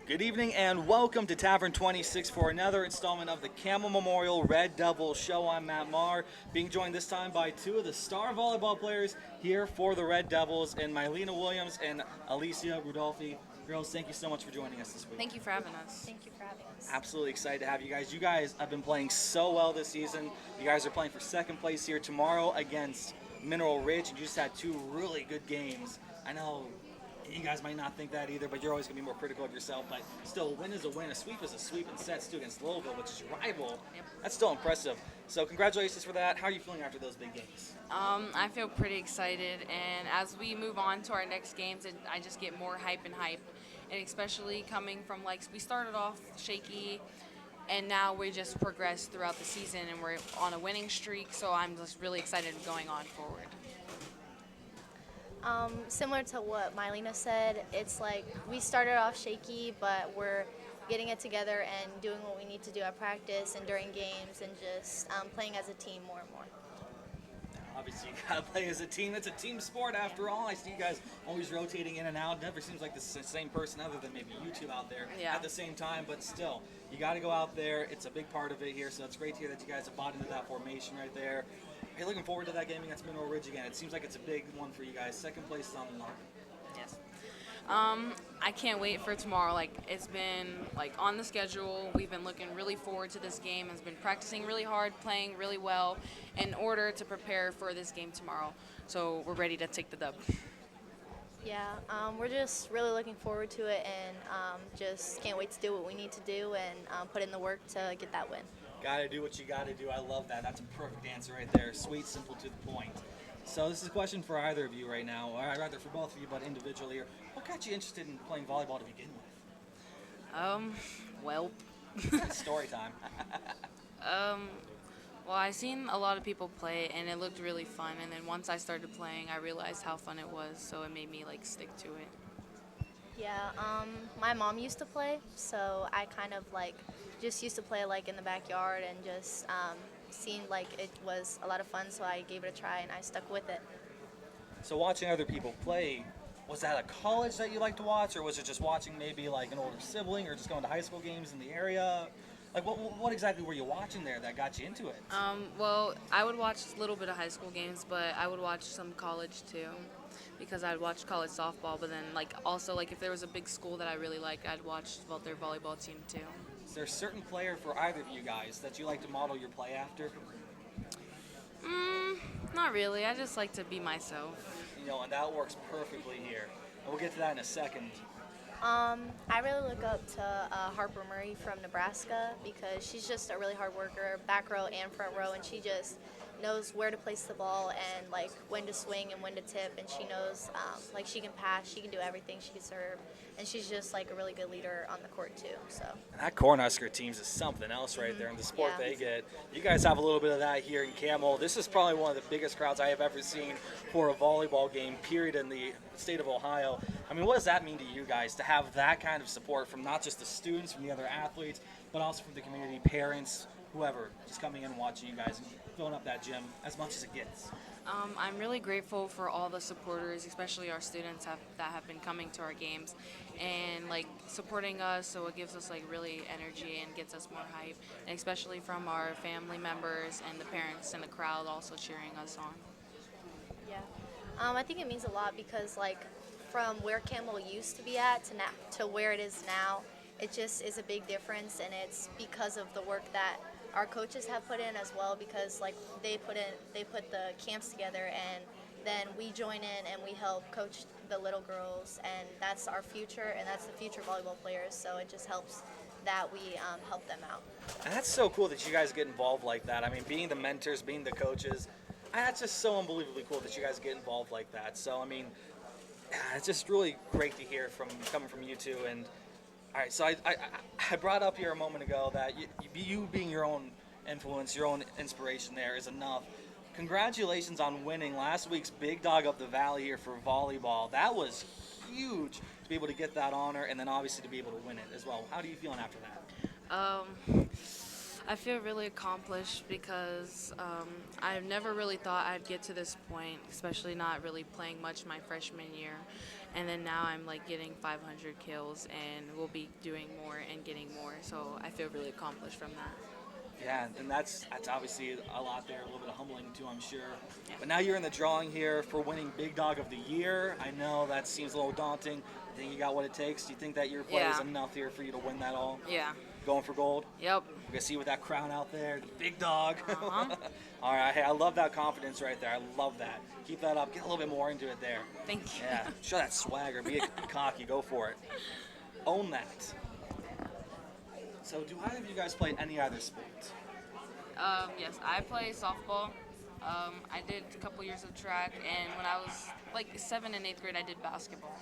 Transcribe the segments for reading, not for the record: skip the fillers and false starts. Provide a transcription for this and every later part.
Good evening and welcome to Tavern 26 for another installment of the Campbell Memorial Red Devil Show. I'm Matt Marr, being joined this time by two of the star volleyball players here for the Red Devils, and MiLeena Williams and Elysia Rudolphi. Girls, thank you so much for joining us this week. Thank you for having us. Thank you for having us. Absolutely excited to have you guys. You guys have been playing so well this season. You guys are playing for second place here tomorrow against Mineral Ridge, and you just had two really good games. I know you guys might not think that either, but you're always going to be more critical of yourself. But still, a win is a win. A sweep is a sweep in sets, too, against Louisville, which is your rival. Yep. That's still impressive. So congratulations for that. How are you feeling after those big games? I feel pretty excited, and as we move on to our next games, I just get more hype, and especially coming from, we started off shaky, and now we just progressed throughout the season, and we're on a winning streak, so I'm just really excited going on forward. Similar to what MiLeena said, it's like we started off shaky, but we're getting it together and doing what we need to do at practice and during games and just playing as a team more and more. Obviously, you got to play as a team. It's a team sport after all. I see you guys always rotating in and out. Never seems like the same person other than maybe you two out there at the same time. But still, you got to go out there. It's a big part of it here. So it's great to hear that you guys have bought into that formation right there. Are you looking forward to that game against Mineral Ridge again? It seems like it's a big one for you guys. Second place is on the line. Yes. I can't wait for tomorrow. It's been on the schedule. We've been looking really forward to this game. Has been practicing really hard, playing really well in order to prepare for this game tomorrow. So we're ready to take the dub. Yeah, we're just really looking forward to it and just can't wait to do what we need to do and put in the work to get that win. Gotta do what you gotta do. I love that. That's a perfect answer right there. Sweet, simple, to the point. So this is a question for either of you right now, or rather for both of you, but individually. What got you interested in playing volleyball to begin Well, with? Story time. well, I seen a lot of people play, and it looked really fun. And then once I started playing, I realized how fun it was, so it made me stick to it. Yeah, my mom used to play, so I kind of just used to play in the backyard and just seemed like it was a lot of fun, so I gave it a try and I stuck with it. So watching other people play, was that a college that you like to watch, or was it just watching maybe an older sibling, or just going to high school games in the area? What exactly were you watching there that got you into it? Well, I would watch a little bit of high school games, but I would watch some college too, because I'd watch college softball. But then, also, if there was a big school that I really liked, I'd watch their volleyball team too. Is there a certain player for either of you guys that you like to model your play after? Not really. I just like to be myself. And that works perfectly here. And we'll get to that in a second. I really look up to Harper Murray from Nebraska because she's just a really hard worker, back row and front row, and she just knows where to place the ball and when to swing and when to tip, and she knows she can pass, she can do everything, she can serve, and she's just a really good leader on the court too. So and that Cornhusker teams is something else right there in the sport they get. You guys have a little bit of that here in Campbell. This is probably one of the biggest crowds I have ever seen for a volleyball game, period, in the state of Ohio. I mean, what does that mean to you guys to have that kind of support from not just the students, from the other athletes, but also from the community, parents, whoever, just coming in and watching you guys and filling up that gym as much as it gets? I'm really grateful for all the supporters, especially our students that have been coming to our games and supporting us, so it gives us really energy and gets us more hype, and especially from our family members and the parents and the crowd also cheering us on. yeah, I think it means a lot because from where Campbell used to be at to where it is now, it just is a big difference, and it's because of the work that our coaches have put in as well, because they put the camps together, and then we join in and we help coach the little girls, and that's our future, and that's the future volleyball players, so it just helps that we help them out. And that's so cool that you guys get involved like that. I mean, being the mentors, being the coaches, that's just so unbelievably cool that you guys get involved like that. So, I mean, it's just really great to hear coming from you two. And all right, so I brought up here a moment ago that you being your own influence, your own inspiration there is enough. Congratulations on winning last week's Big Dog Up the Valley here for volleyball. That was huge to be able to get that honor, and then obviously to be able to win it as well. How are you feeling after that? I feel really accomplished because I've never really thought I'd get to this point, especially not really playing much my freshman year. And then now I'm like getting 500 kills and we'll be doing more and getting more. So I feel really accomplished from that. Yeah, and that's obviously a lot there, a little bit of humbling too, I'm sure. But now you're in the drawing here for winning Big Dog of the Year. I know that seems a little daunting. I think you got what it takes. Do you think that your play is Yeah. enough here for you to win that all? Yeah. Going for gold? Yep. You can see with that crown out there, the big dog. Uh-huh. All right, hey, I love that confidence right there. I love that. Keep that up. Get a little bit more into it there. Thank you. Yeah, show that swagger. Be cocky. Go for it. Own that. So, do either of you guys play any other sports? Yes, I play softball. I did a couple years of track, and when I was like 7th and 8th grade, I did basketball.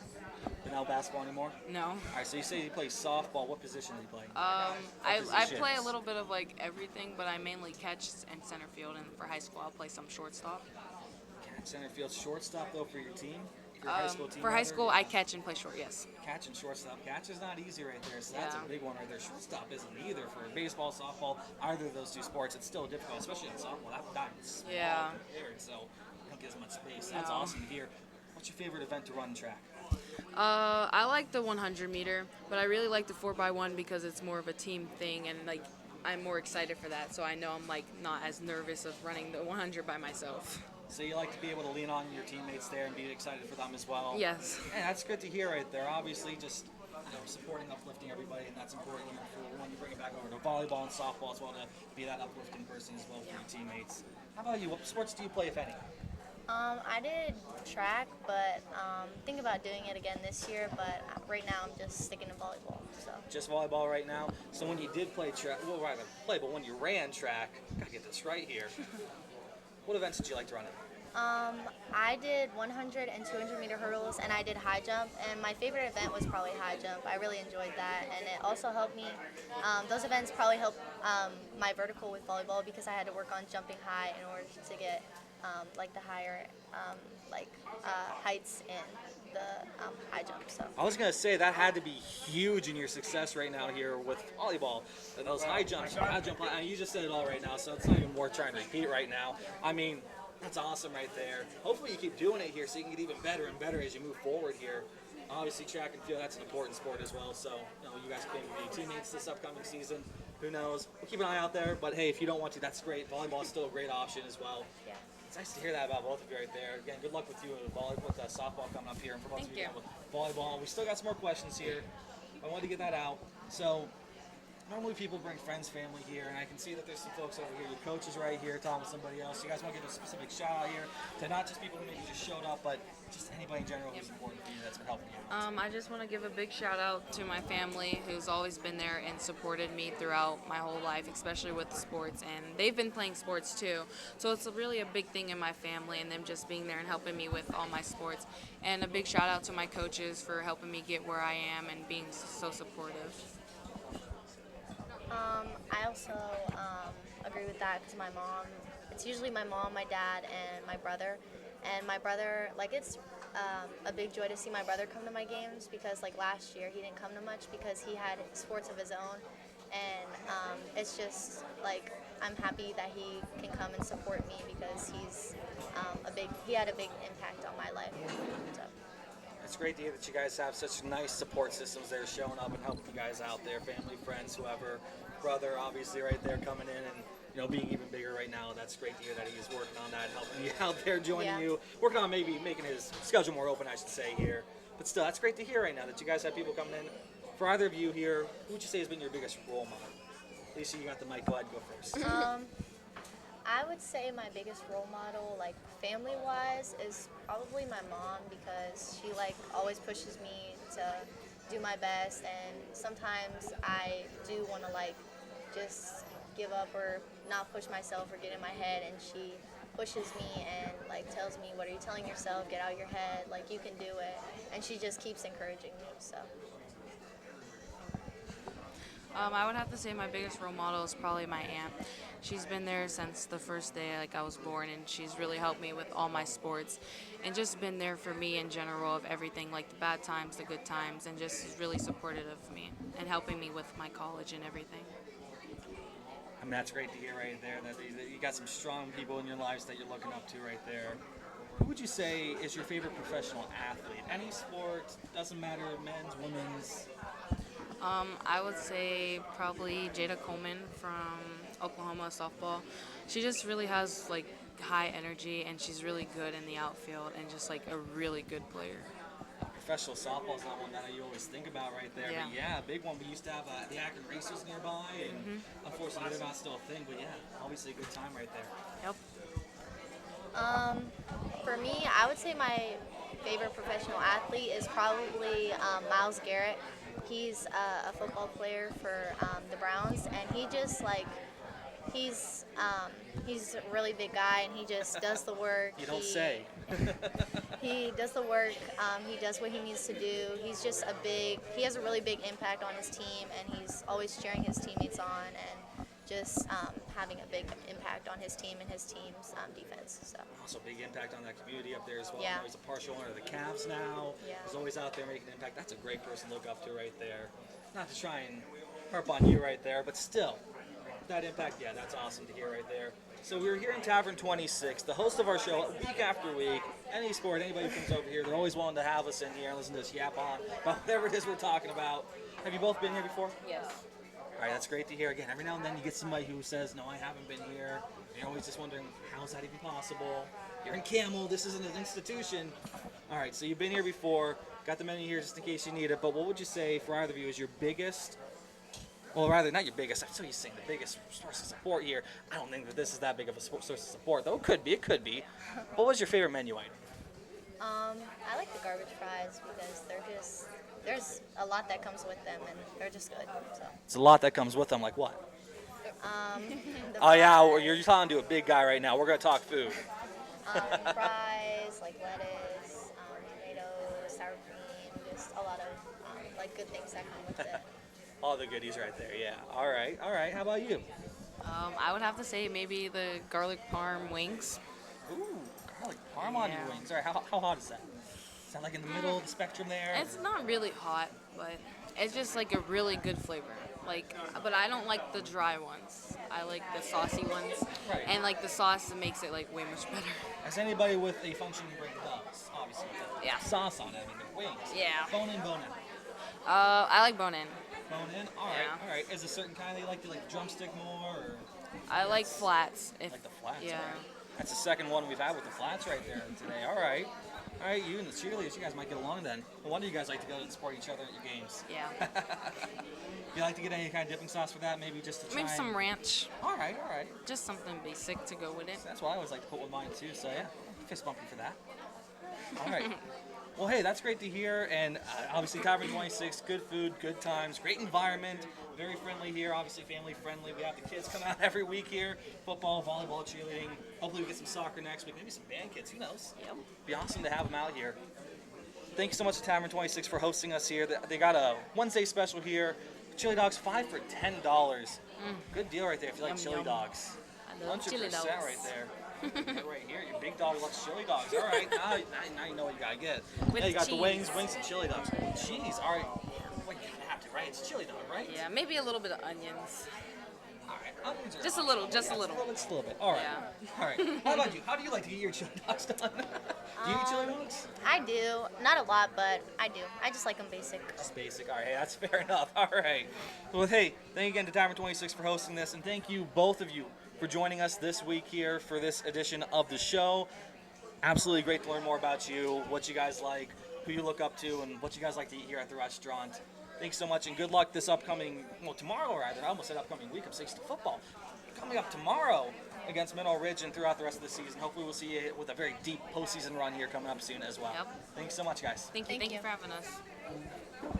You know basketball anymore? No. All right, so you say you play softball. What position do you play? I positions? play a little bit of like everything, but I mainly catch and center field. And for high school, I'll play some shortstop. Catch, center field, shortstop though for your team. For your high school team. For high rather? school, I catch and play short. Yes. Catch and shortstop. Catch is not easy right there, so that's Yeah. a big one right there. Shortstop isn't either for baseball, softball, either of those two sports. It's still difficult, especially in softball. That diamond's small Yeah. compared, so you don't get as much space. That's No. awesome to hear. What's your favorite event to run track? I like the 100 meter, but I really like the 4x1 because it's more of a team thing, and like I'm more excited for that. So I know I'm like not as nervous of running the 100 by myself. So you like to be able to lean on your teammates there and be excited for them as well. Yes. And that's good to hear right there. Obviously, just supporting, uplifting everybody, and that's important here for when you bring it back over to volleyball and softball as well, to be that uplifting person as well for your teammates. How about you? What sports do you play, if any? I did track, but think about doing it again this year. But right now, I'm just sticking to volleyball. So Just volleyball right now. So when you did play track, well, rather play, but when you ran track, gotta get this right here. What events did you like to run in? I did 100 and 200 meter hurdles, and I did high jump. And my favorite event was probably high jump. I really enjoyed that, and it also helped me. Those events probably helped my vertical with volleyball because I had to work on jumping high in order to get like the higher heights in the high jump. So I was gonna say that had to be huge in your success right now here with volleyball. And those high jumps, high jump. You just said it all right now, so it's not even worth trying to repeat right now. I mean, that's awesome right there. Hopefully you keep doing it here so you can get even better and better as you move forward here. Obviously track and field, that's an important sport as well. So you guys can be teammates this upcoming season. Who knows? We'll keep an eye out there. But hey, if you don't want to, that's great. Volleyball is still a great option as well. yeah. It's nice to hear that about both of you right there. Again, good luck with you with softball coming up here, and for both Thank of you you. with volleyball. We still got some more questions here. I wanted to get that out. So normally people bring friends, family here, and I can see that there's some folks over here. Your coach is right here, talking with somebody else. You guys want to give a specific shout out here to not just people who maybe just showed up, but just anybody in general who's important for you that's been helping you. I just want to give a big shout out to my family who's always been there and supported me throughout my whole life, especially with the sports. And they've been playing sports too. So it's really a big thing in my family and them just being there and helping me with all my sports. And a big shout out to my coaches for helping me get where I am and being so supportive. I also agree with that because my mom, it's usually my mom, my dad, and my brother. And my brother, like it's a big joy to see my brother come to my games because like last year he didn't come to much because he had sports of his own. And it's just like I'm happy that he can come and support me because he had a big impact on my life. So. It's great to hear that you guys have such nice support systems there showing up and helping you guys out there, family, friends, whoever, brother obviously right there coming in and being even bigger right now. That's great to hear that he's working on that, helping you out there, joining Yeah. you, working on maybe making his schedule more open, I should say here. But still, that's great to hear right now that you guys have people coming in. For either of you here, who would you say has been your biggest role model? Elysia, you got the mic. Go ahead and go first. I would say my biggest role model, like family-wise, is probably my mom because she like always pushes me to do my best, and sometimes I do want to like just give up or not push myself or get in my head, and she pushes me and like tells me, "What are you telling yourself? Get out of your head. Like you can do it." And she just keeps encouraging me. So. I would have to say my biggest role model is probably my aunt. She's been there since the first day I was born, and she's really helped me with all my sports and just been there for me in general of everything, like the bad times, the good times, and just is really supportive of me and helping me with my college and everything. mean, that's great to hear right there. That you got some strong people in your lives that you're looking up to right there. Who would you say is your favorite professional athlete? Any sport, doesn't matter, men's, women's. I would say probably Jada Coleman from Oklahoma softball. She just really has like high energy, and she's really good in the outfield, and just like a really good player. Professional softball is not one that you always think about right there. Yeah. But yeah, a big one. We used to have the Akron Racers nearby, and unfortunately they're not still a thing. But yeah, obviously a good time right there. Yep. For me, I would say my favorite professional athlete is probably Miles Garrett. He's a football player for the Browns, and he just like he's a really big guy, and he just does the work. You don't say. He does the work. He does what he needs to do. He has a really big impact on his team, and he's always cheering his teammates on and just having a big impact on his team and his team's defense. So. Also, big impact on that community up there as well. Yeah. There's a partial owner of the Cavs now. Yeah. He's always out there making an impact. That's a great person to look up to right there. Not to try and harp on you right there, but still, that impact, yeah, that's awesome to hear right there. So we're here in Tavern 26, the host of our show week after week. Any sport, anybody who comes over here, they're always willing to have us in here and listen to us yap on about whatever it is we're talking about. Have you both been here before? Yes. All right, that's great to hear. Again, every now and then you get somebody who says, no, I haven't been here. And you're always just wondering, how's that even possible? You're in Camel, this isn't an institution. All right, so you've been here before. Got the menu here just in case you need it. But what would you say, for either of you, is your biggest, well, rather, not your biggest, I'm so used to saying the biggest source of support here. I don't think that this is that big of a source of support, though. It could be. What was your favorite menu item? I like the garbage fries because there's a lot that comes with them, and they're just good. So. It's a lot that comes with them, like what? The Oh, yeah, well, fries, you're talking to a big guy right now. We're going to talk food. fries, like lettuce, tomatoes, sour cream, just a lot of like good things that come with it. All the goodies right there, yeah. All right. How about you? I would have to say maybe the garlic parm wings. Ooh, garlic parm on your Yeah. wings. All right, how hot is that? Is that like in the middle of the spectrum there? It's not really hot, but it's just like a really good flavor. Like, but I don't like the dry ones. I like the saucy ones, Right. and like the sauce makes it like way much better. As anybody with a functioning brain does, obviously. Yeah. Sauce on it, I mean, the wings. Yeah. Bone in, bone in. I like bone in. Bone in? All right, Yeah. all right. Is there a certain kind that you like? Do you like drumstick more, or I like flats. If like the flats? yeah. All right. That's the second one we've had with the flats right there today. All right. All right, you and the cheerleaders, you guys might get along then. No wonder you guys like to go and support each other at your games. Yeah. You like to get any kind of dipping sauce for that, maybe just to try Maybe some ranch. All right. Just something basic to go with it. That's what I always like to put with mine too, so yeah, fist bump you for that. All right. Well, hey, that's great to hear, and obviously Tavern 26, good food, good times, great environment, very friendly here, obviously family friendly. We have the kids come out every week here, football, volleyball, cheerleading. Hopefully we get some soccer next week, maybe some band kids, who knows? Yep. Be awesome to have them out here. Thank you so much to Tavern 26 for hosting us here. They got a Wednesday special here. Chili dogs, 5 for $10. Good deal right there if you like Yum, chili yum. dogs. I love chili 100% dogs. right there. Right here, your big dog loves chili dogs. All right, now you know what you gotta get. With Hey, you got the cheese. wings and chili dogs. Cheese, all right. Well, you have to, right? It's chili dog, right? Yeah, maybe a little bit of onions. All right. Onions are Just a optional. little, just a Yeah, little. Just a little bit. All right. Yeah. All right. How about you? How do you like to get your chili dogs done? Do you eat chili dogs? I do, not a lot, but I do. I just like them basic. Just basic. All right, hey, that's fair enough. All right. Well, hey, thank you again to Tavern 26 for hosting this, and thank you, both of you, for joining us this week here for this edition of the show. Absolutely great to learn more about you, what you guys like, who you look up to, and what you guys like to eat here at the restaurant. Thanks so much, and good luck this upcoming, well, tomorrow rather. I almost said upcoming week. I'm saying football. Coming up tomorrow against Mineral Ridge and throughout the rest of the season. Hopefully we'll see you with a very deep postseason run here coming up soon as well. Yep. Thanks so much, guys. Thank you Thank for you. having us.